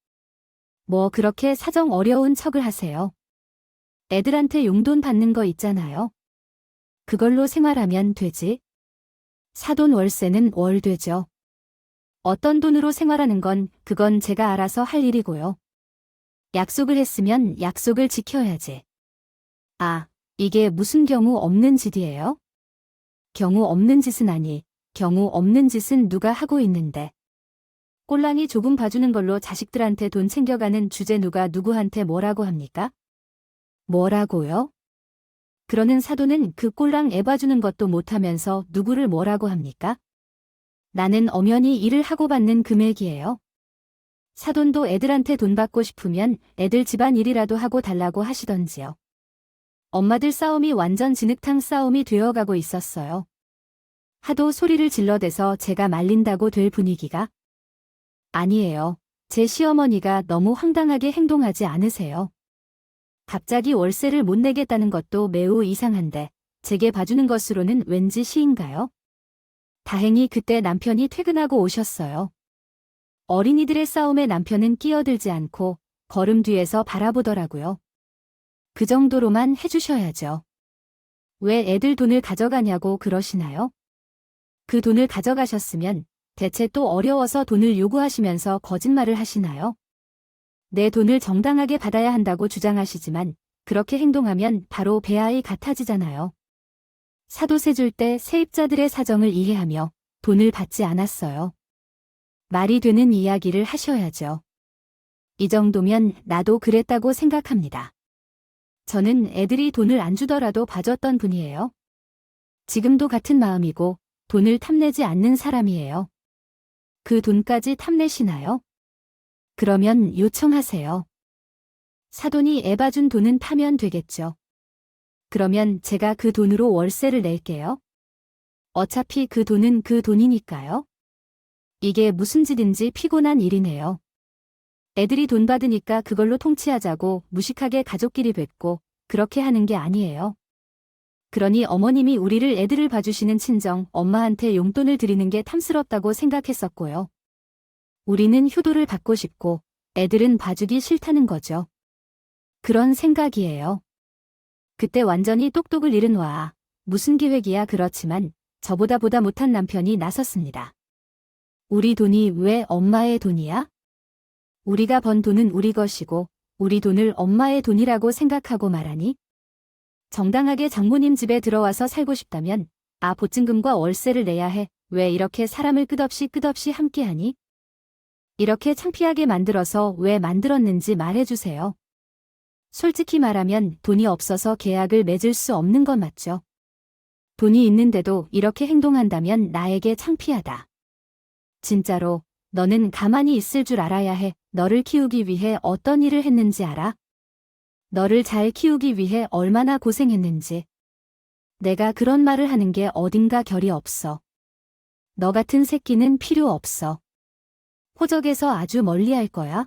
뭐 그렇게 사정 어려운 척을 하세요. 애들한테 용돈 받는 거 있잖아요. 그걸로 생활하면 되지. 사돈 월세는 월 되죠. 어떤 돈으로 생활하는 건 그건 제가 알아서 할 일이고요. 약속을 했으면 약속을 지켜야지. 아, 이게 무슨 경우 없는 짓이에요? 경우 없는 짓은 아니, 경우 없는 짓은 누가 하고 있는데. 꼴랑이 조금 봐주는 걸로 자식들한테 돈 챙겨가는 주제 누가 누구한테 뭐라고 합니까? 뭐라고요? 그러는 사돈은 그 꼴랑 애 봐주는 것도 못하면서 누구를 뭐라고 합니까? 나는 엄연히 일을 하고 받는 금액이에요. 사돈도 애들한테 돈 받고 싶으면 애들 집안 일이라도 하고 달라고 하시던지요. 엄마들 싸움이 완전 진흙탕 싸움이 되어가고 있었어요. 하도 소리를 질러대서 제가 말린다고 될 분위기가? 아니에요. 제 시어머니가 너무 황당하게 행동하지 않으세요. 갑자기 월세를 못 내겠다는 것도 매우 이상한데 제게 봐주는 것으로는 왠지 시인가요? 다행히 그때 남편이 퇴근하고 오셨어요. 어린이들의 싸움에 남편은 끼어들지 않고 걸음 뒤에서 바라보더라고요. 그 정도로만 해주셔야죠. 왜 애들 돈을 가져가냐고 그러시나요? 그 돈을 가져가셨으면 대체 또 어려워서 돈을 요구하시면서 거짓말을 하시나요? 내 돈을 정당하게 받아야 한다고 주장하시지만 그렇게 행동하면 바로 배아이 같아지잖아요. 사도세 줄 때 세입자들의 사정을 이해하며 돈을 받지 않았어요. 말이 되는 이야기를 하셔야죠. 이 정도면 나도 그랬다고 생각합니다. 저는 애들이 돈을 안 주더라도 봐줬던 분이에요. 지금도 같은 마음이고 돈을 탐내지 않는 사람이에요. 그 돈까지 탐내시나요? 그러면 요청하세요. 사돈이 애 봐준 돈은 타면 되겠죠. 그러면 제가 그 돈으로 월세를 낼게요. 어차피 그 돈은 그 돈이니까요. 이게 무슨 짓인지 피곤한 일이네요. 애들이 돈 받으니까 그걸로 통치하자고 무식하게 가족끼리 뵙고 그렇게 하는 게 아니에요. 그러니 어머님이 우리를 애들을 봐주시는 친정 엄마한테 용돈을 드리는 게 탐스럽다고 생각했었고요. 우리는 효도를 받고 싶고 애들은 봐주기 싫다는 거죠. 그런 생각이에요. 그때 완전히 똑똑을 잃은 와. 무슨 계획이야 그렇지만 저보다 보다 못한 남편이 나섰습니다. 우리 돈이 왜 엄마의 돈이야? 우리가 번 돈은 우리 것이고 우리 돈을 엄마의 돈이라고 생각하고 말하니? 정당하게 장모님 집에 들어와서 살고 싶다면 보증금과 월세를 내야 해. 왜 이렇게 사람을 끝없이 함께하니? 이렇게 창피하게 만들어서 왜 만들었는지 말해주세요. 솔직히 말하면 돈이 없어서 계약을 맺을 수 없는 건 맞죠. 돈이 있는데도 이렇게 행동한다면 나에게 창피하다. 진짜로 너는 가만히 있을 줄 알아야 해. 너를 키우기 위해 어떤 일을 했는지 알아? 너를 잘 키우기 위해 얼마나 고생했는지. 내가 그런 말을 하는 게 어딘가 결이 없어. 너 같은 새끼는 필요 없어. 호적에서 아주 멀리 할 거야.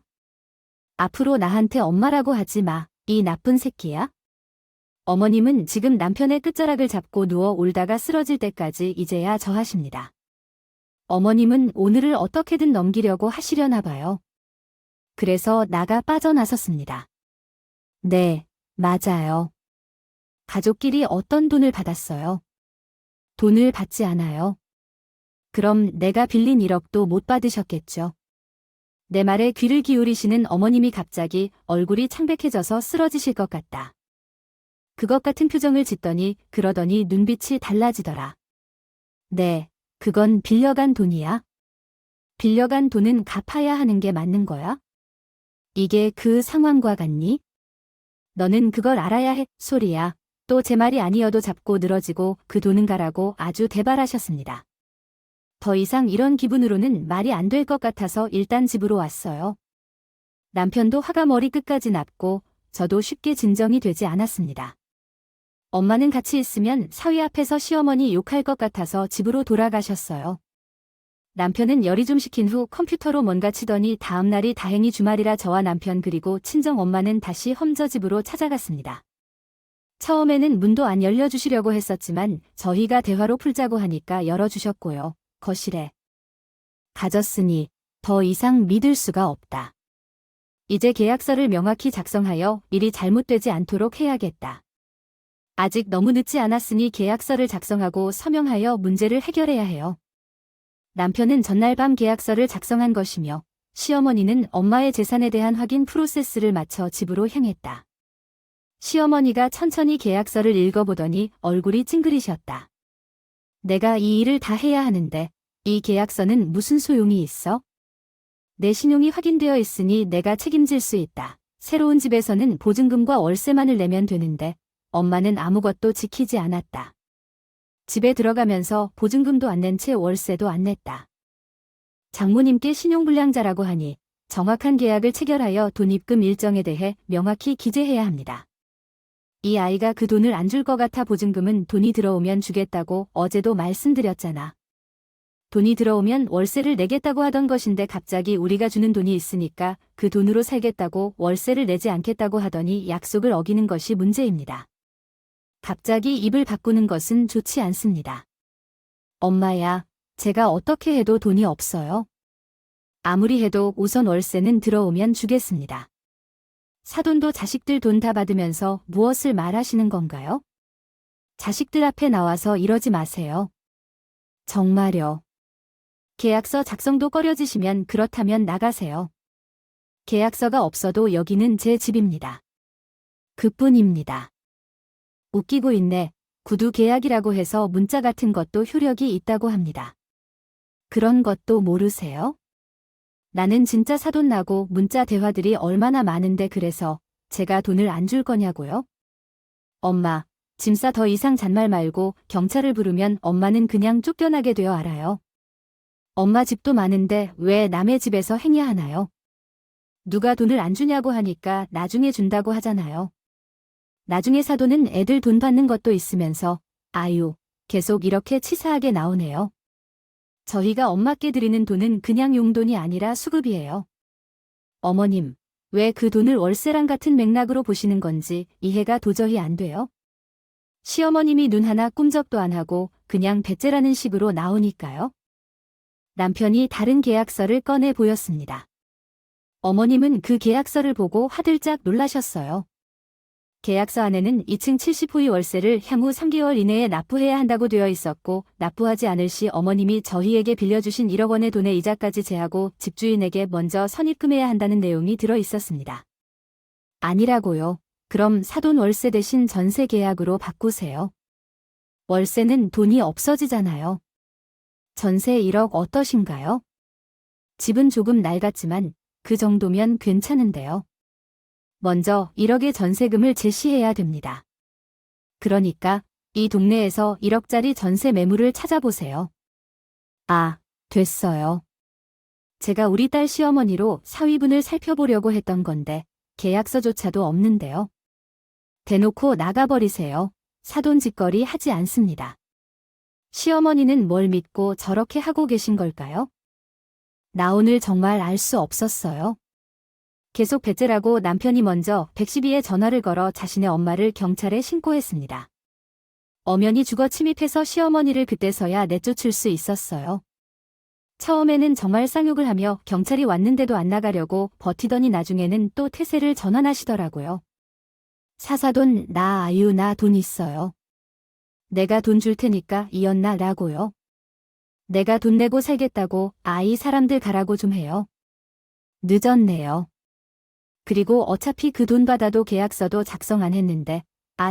앞으로 나한테 엄마라고 하지 마. 이 나쁜 새끼야. 어머님은 지금 남편의 끝자락을 잡고 누워 울다가 쓰러질 때까지 이제야 저하십니다. 어머님은 오늘을 어떻게든 넘기려고 하시려나 봐요. 그래서 나가 빠져나섰습니다. 네, 맞아요. 가족끼리 어떤 돈을 받았어요? 돈을 받지 않아요. 그럼 내가 빌린 1억도 못 받으셨겠죠. 내 말에 귀를 기울이시는 어머님이 갑자기 얼굴이 창백해져서 쓰러지실 것 같다. 그것 같은 표정을 짓더니 그러더니 눈빛이 달라지더라. 네, 그건 빌려간 돈이야. 빌려간 돈은 갚아야 하는 게 맞는 거야? 이게 그 상황과 같니? 너는 그걸 알아야 해, 소리야. 또 제 말이 아니어도 잡고 늘어지고 그 돈은 가라고 아주 대발하셨습니다. 더 이상 이런 기분으로는 말이 안 될 것 같아서 일단 집으로 왔어요. 남편도 화가 머리끝까지 났고 저도 쉽게 진정이 되지 않았습니다. 엄마는 같이 있으면 사위 앞에서 시어머니 욕할 것 같아서 집으로 돌아가셨어요. 남편은 열이 좀 식힌 후 컴퓨터로 뭔가 치더니 다음 날이 다행히 주말이라 저와 남편 그리고 친정 엄마는 다시 험저 집으로 찾아갔습니다. 처음에는 문도 안 열려주시려고 했었지만 저희가 대화로 풀자고 하니까 열어주셨고요. 거실에 가졌으니 더 이상 믿을 수가 없다. 이제 계약서를 명확히 작성하여 일이 잘못되지 않도록 해야겠다. 아직 너무 늦지 않았으니 계약서를 작성하고 서명하여 문제를 해결해야 해요. 남편은 전날 밤 계약서를 작성한 것이며 시어머니는 엄마의 재산에 대한 확인 프로세스를 마쳐 집으로 향했다. 시어머니가 천천히 계약서를 읽어보더니 얼굴이 찡그리셨다. 내가 이 일을 다 해야 하는데 이 계약서는 무슨 소용이 있어? 내 신용이 확인되어 있으니 내가 책임질 수 있다. 새로운 집에서는 보증금과 월세만을 내면 되는데 엄마는 아무것도 지키지 않았다. 집에 들어가면서 보증금도 안 낸 채 월세도 안 냈다. 장모님께 신용불량자라고 하니 정확한 계약을 체결하여 돈 입금 일정에 대해 명확히 기재해야 합니다. 이 아이가 그 돈을 안 줄 것 같아 보증금은 돈이 들어오면 주겠다고 어제도 말씀드렸잖아. 돈이 들어오면 월세를 내겠다고 하던 것인데 갑자기 우리가 주는 돈이 있으니까 그 돈으로 살겠다고 월세를 내지 않겠다고 하더니 약속을 어기는 것이 문제입니다. 갑자기 입을 바꾸는 것은 좋지 않습니다. 엄마야, 제가 어떻게 해도 돈이 없어요. 아무리 해도 우선 월세는 들어오면 주겠습니다. 사돈도 자식들 돈 다 받으면서 무엇을 말하시는 건가요? 자식들 앞에 나와서 이러지 마세요. 정말요. 계약서 작성도 꺼려지시면 그렇다면 나가세요. 계약서가 없어도 여기는 제 집입니다. 그뿐입니다. 웃기고 있네. 구두 계약이라고 해서 문자 같은 것도 효력이 있다고 합니다. 그런 것도 모르세요? 나는 진짜 사돈 나고 문자 대화들이 얼마나 많은데 그래서 제가 돈을 안 줄 거냐고요? 엄마, 짐 싸 더 이상 잔말 말고 경찰을 부르면 엄마는 그냥 쫓겨나게 되어 알아요. 엄마 집도 많은데 왜 남의 집에서 행야 하나요? 누가 돈을 안 주냐고 하니까 나중에 준다고 하잖아요. 나중에 사돈은 애들 돈 받는 것도 있으면서 아유, 계속 이렇게 치사하게 나오네요. 저희가 엄마께 드리는 돈은 그냥 용돈이 아니라 수급이에요. 어머님, 왜 그 돈을 월세랑 같은 맥락으로 보시는 건지 이해가 도저히 안 돼요? 시어머님이 눈 하나 꿈쩍도 안 하고 그냥 배째라는 식으로 나오니까요. 남편이 다른 계약서를 꺼내 보였습니다. 어머님은 그 계약서를 보고 화들짝 놀라셨어요. 계약서 안에는 2층 70호의 월세를 향후 3개월 이내에 납부해야 한다고 되어 있었고 납부하지 않을 시 어머님이 저희에게 빌려주신 1억 원의 돈의 이자까지 제하고 집주인에게 먼저 선입금해야 한다는 내용이 들어 있었습니다. 아니라고요. 그럼 사돈 월세 대신 전세 계약으로 바꾸세요. 월세는 돈이 없어지잖아요. 전세 1억 어떠신가요? 집은 조금 낡았지만 그 정도면 괜찮은데요. 먼저 1억의 전세금을 제시해야 됩니다. 그러니까 이 동네에서 1억짜리 전세 매물을 찾아보세요. 아, 됐어요. 제가 우리 딸 시어머니로 사위분을 살펴보려고 했던 건데 계약서조차도 없는데요. 대놓고 나가버리세요. 사돈짓거리 하지 않습니다. 시어머니는 뭘 믿고 저렇게 하고 계신 걸까요? 나 오늘 정말 알 수 없었어요. 계속 배째라고 남편이 먼저 112에 전화를 걸어 자신의 엄마를 경찰에 신고했습니다. 엄연히 주거 침입해서 시어머니를 그때서야 내쫓을 수 있었어요. 처음에는 정말 쌍욕을 하며 경찰이 왔는데도 안 나가려고 버티더니 나중에는 또 태세를 전환하시더라고요. 사사돈 나 아유 나 돈 있어요. 내가 돈 줄 테니까 이었나 라고요. 내가 돈 내고 살겠다고 아이 사람들 가라고 좀 해요. 늦었네요. 그리고 어차피 그 돈 받아도 계약서도 작성 안 했는데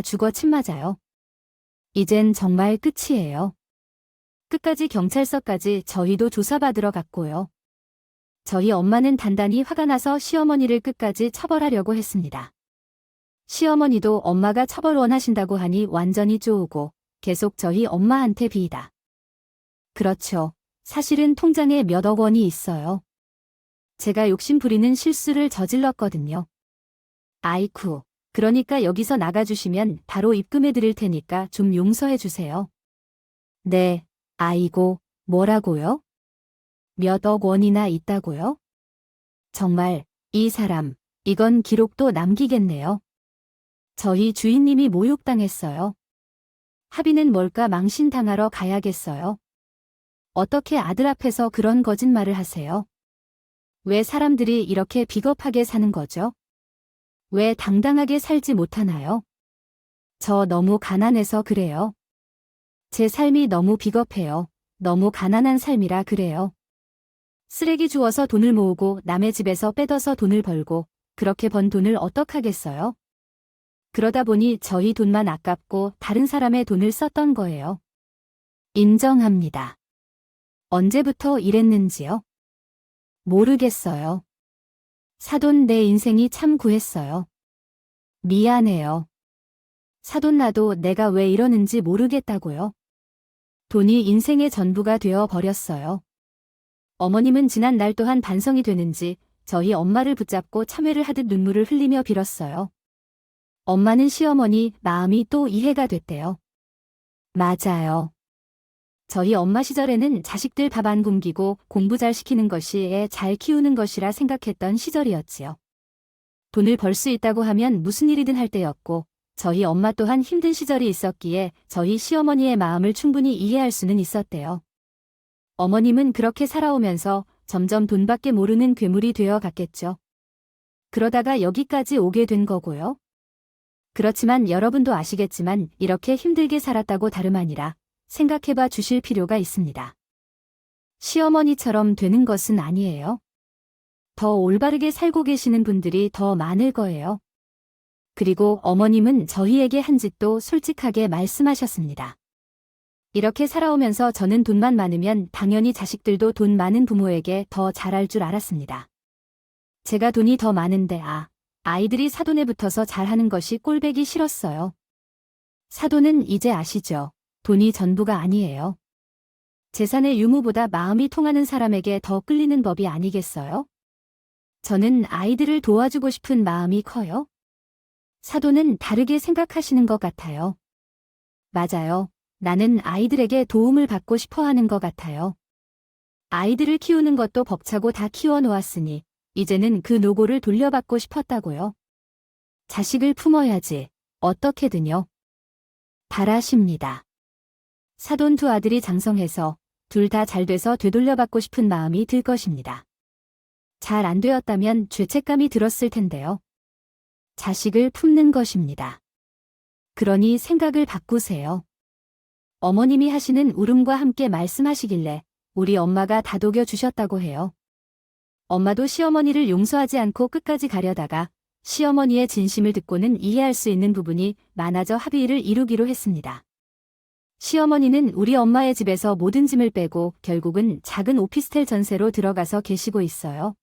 주거 침 맞아요. 이젠 정말 끝이에요. 끝까지 경찰서까지 저희도 조사받으러 갔고요. 저희 엄마는 단단히 화가 나서 시어머니를 끝까지 처벌하려고 했습니다. 시어머니도 엄마가 처벌 원하신다고 하니 완전히 쪼우고 계속 저희 엄마한테 비이다. 그렇죠. 사실은 통장에 몇억 원이 있어요. 제가 욕심 부리는 실수를 저질렀거든요. 아이쿠, 그러니까 여기서 나가주시면 바로 입금해 드릴 테니까 좀 용서해 주세요. 네, 아이고, 뭐라고요? 몇억 원이나 있다고요? 정말, 이 사람, 이건 기록도 남기겠네요. 저희 주인님이 모욕당했어요. 합의는 뭘까 망신당하러 가야겠어요. 어떻게 아들 앞에서 그런 거짓말을 하세요? 왜 사람들이 이렇게 비겁하게 사는 거죠? 왜 당당하게 살지 못하나요? 저 너무 가난해서 그래요. 제 삶이 너무 비겁해요. 너무 가난한 삶이라 그래요. 쓰레기 주워서 돈을 모으고 남의 집에서 빼둬서 돈을 벌고 그렇게 번 돈을 어떡하겠어요? 그러다 보니 저희 돈만 아깝고 다른 사람의 돈을 썼던 거예요. 인정합니다. 언제부터 이랬는지요? 모르겠어요. 사돈 내 인생이 참 구했어요. 미안해요. 사돈 나도 내가 왜 이러는지 모르겠다고요. 돈이 인생의 전부가 되어 버렸어요. 어머님은 지난 날 또한 반성이 되는지 저희 엄마를 붙잡고 참회를 하듯 눈물을 흘리며 빌었어요. 엄마는 시어머니 마음이 또 이해가 됐대요. 맞아요. 저희 엄마 시절에는 자식들 밥 안 굶기고 공부 잘 시키는 것이 애 잘 키우는 것이라 생각했던 시절이었지요. 돈을 벌 수 있다고 하면 무슨 일이든 할 때였고 저희 엄마 또한 힘든 시절이 있었기에 저희 시어머니의 마음을 충분히 이해할 수는 있었대요. 어머님은 그렇게 살아오면서 점점 돈밖에 모르는 괴물이 되어 갔겠죠. 그러다가 여기까지 오게 된 거고요. 그렇지만 여러분도 아시겠지만 이렇게 힘들게 살았다고 다름 아니라 생각해봐 주실 필요가 있습니다. 시어머니처럼 되는 것은 아니에요. 더 올바르게 살고 계시는 분들이 더 많을 거예요. 그리고 어머님은 저희에게 한 짓도 솔직하게 말씀하셨습니다. 이렇게 살아오면서 저는 돈만 많으면 당연히 자식들도 돈 많은 부모에게 더 잘할 줄 알았습니다. 제가 돈이 더 많은데 아이들이 사돈에 붙어서 잘하는 것이 꼴배기 싫었어요. 사돈은 이제 아시죠? 돈이 전부가 아니에요. 재산의 유무보다 마음이 통하는 사람에게 더 끌리는 법이 아니겠어요? 저는 아이들을 도와주고 싶은 마음이 커요. 사돈은 다르게 생각하시는 것 같아요. 맞아요. 나는 아이들에게 도움을 받고 싶어 하는 것 같아요. 아이들을 키우는 것도 벅차고 다 키워놓았으니 이제는 그 노고를 돌려받고 싶었다고요. 자식을 품어야지. 어떻게든요. 바라십니다. 사돈 두 아들이 장성해서 둘 다 잘 돼서 되돌려받고 싶은 마음이 들 것입니다. 잘 안 되었다면 죄책감이 들었을 텐데요. 자식을 품는 것입니다. 그러니 생각을 바꾸세요. 어머님이 하시는 울음과 함께 말씀하시길래 우리 엄마가 다독여 주셨다고 해요. 엄마도 시어머니를 용서하지 않고 끝까지 가려다가 시어머니의 진심을 듣고는 이해할 수 있는 부분이 많아져 합의를 이루기로 했습니다. 시어머니는 우리 엄마의 집에서 모든 짐을 빼고 결국은 작은 오피스텔 전세로 들어가서 계시고 있어요.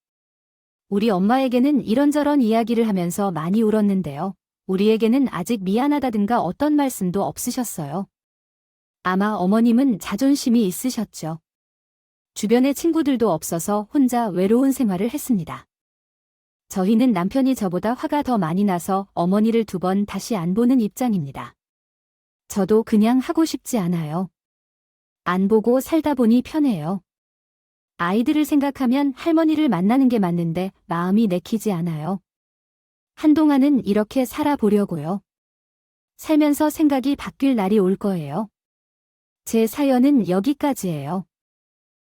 우리 엄마에게는 이런저런 이야기를 하면서 많이 울었는데요. 우리에게는 아직 미안하다든가 어떤 말씀도 없으셨어요. 아마 어머님은 자존심이 있으셨죠. 주변에 친구들도 없어서 혼자 외로운 생활을 했습니다. 저희는 남편이 저보다 화가 더 많이 나서 어머니를 2번 다시 안 보는 입장입니다. 저도 그냥 하고 싶지 않아요. 안 보고 살다 보니 편해요. 아이들을 생각하면 할머니를 만나는 게 맞는데 마음이 내키지 않아요. 한동안은 이렇게 살아보려고요. 살면서 생각이 바뀔 날이 올 거예요. 제 사연은 여기까지예요.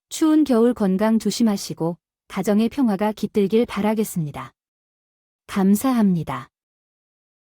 추운 겨울 건강 조심하시고 가정의 평화가 깃들길 바라겠습니다. 감사합니다.